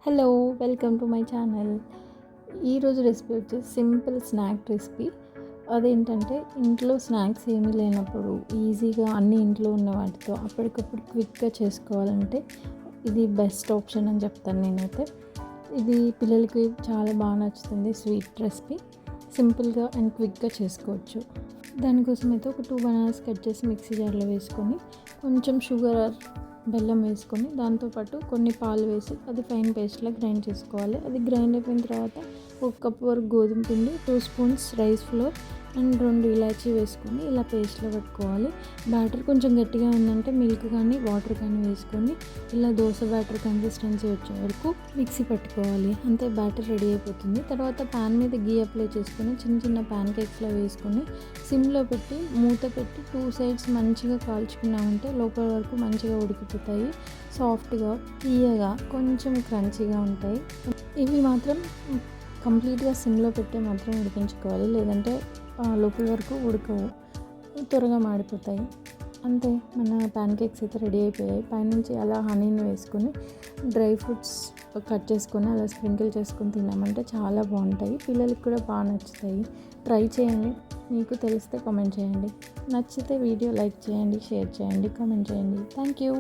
Hello, welcome to my channel. ఈరోజు recipe వచ్చేసి simple snack recipe. అదేంటంటే ఇంట్లో స్నాక్స్ ఏమీ లేనప్పుడు ఈజీగా అన్ని ఇంట్లో ఉన్న వాటితో అప్పటికప్పుడు క్విక్గా చేసుకోవాలంటే ఇది బెస్ట్ ఆప్షన్ అని చెప్తాను నేనైతే. ఇది పిల్లలకి చాలా బాగా నచ్చుతుంది. స్వీట్ రెసిపీ సింపుల్గా అండ్ క్విక్గా చేసుకోవచ్చు. దానికోసం అయితే ఒక 2 బనానాస్ కట్ చేసి మిక్సీ జార్లో వేసుకొని కొంచెం షుగర్ బెల్లం వేసుకొని దాంతోపాటు కొన్ని పాలు వేసి అది ఫైన్ పేస్ట్లా గ్రైండ్ చేసుకోవాలి. అది గ్రైండ్ అయిపోయిన తర్వాత 1 కప్ వరకు గోధుమ పిండి, 2 స్పూన్స్ రైస్ ఫ్లోర్ అండ్ 2 ఇలాచీ వేసుకొని ఇలా పేస్ట్లో పెట్టుకోవాలి. బ్యాటర్ కొంచెం గట్టిగా ఉందంటే మిల్క్ కానీ వాటర్ కానీ వేసుకొని ఇలా దోశ బ్యాటర్ కన్సిస్టెన్సీ వచ్చే వరకు మిక్సీ పట్టుకోవాలి. అంతే, బ్యాటర్ రెడీ అయిపోతుంది. తర్వాత ప్యాన్ మీద గీ అప్లై చేసుకొని చిన్న చిన్న ప్యాన్ కేక్స్లో వేసుకొని సిమ్లో పెట్టి మూత పెట్టి 2 సైడ్స్ మంచిగా కాల్చుకున్నామంటే లోపల వరకు మంచిగా ఉడికిపోతాయి. సాఫ్ట్గా, తీయగా, కొంచెం క్రంచీగా ఉంటాయి. ఇవి మాత్రం కంప్లీట్గా సిమ్లో పెట్టి మాత్రం ఉడికించుకోవాలి, లేదంటే లోపల వరకు ఉడకవు, త్వరగా మాడిపోతాయి. అంతే, మన ప్యాన్ కేక్స్ అయితే రెడీ అయిపోయాయి. పైనుంచి అలా హనీని వేసుకొని డ్రై ఫ్రూట్స్ కట్ చేసుకొని అలా స్ప్రింకిల్ చేసుకొని తిన్నామంటే చాలా బాగుంటాయి. పిల్లలకి కూడా బాగా నచ్చుతాయి. ట్రై చేయండి. మీకు తెలిస్తే కామెంట్ చేయండి. నచ్చితే వీడియో లైక్ చేయండి, షేర్ చేయండి, కామెంట్ చేయండి. Thank you.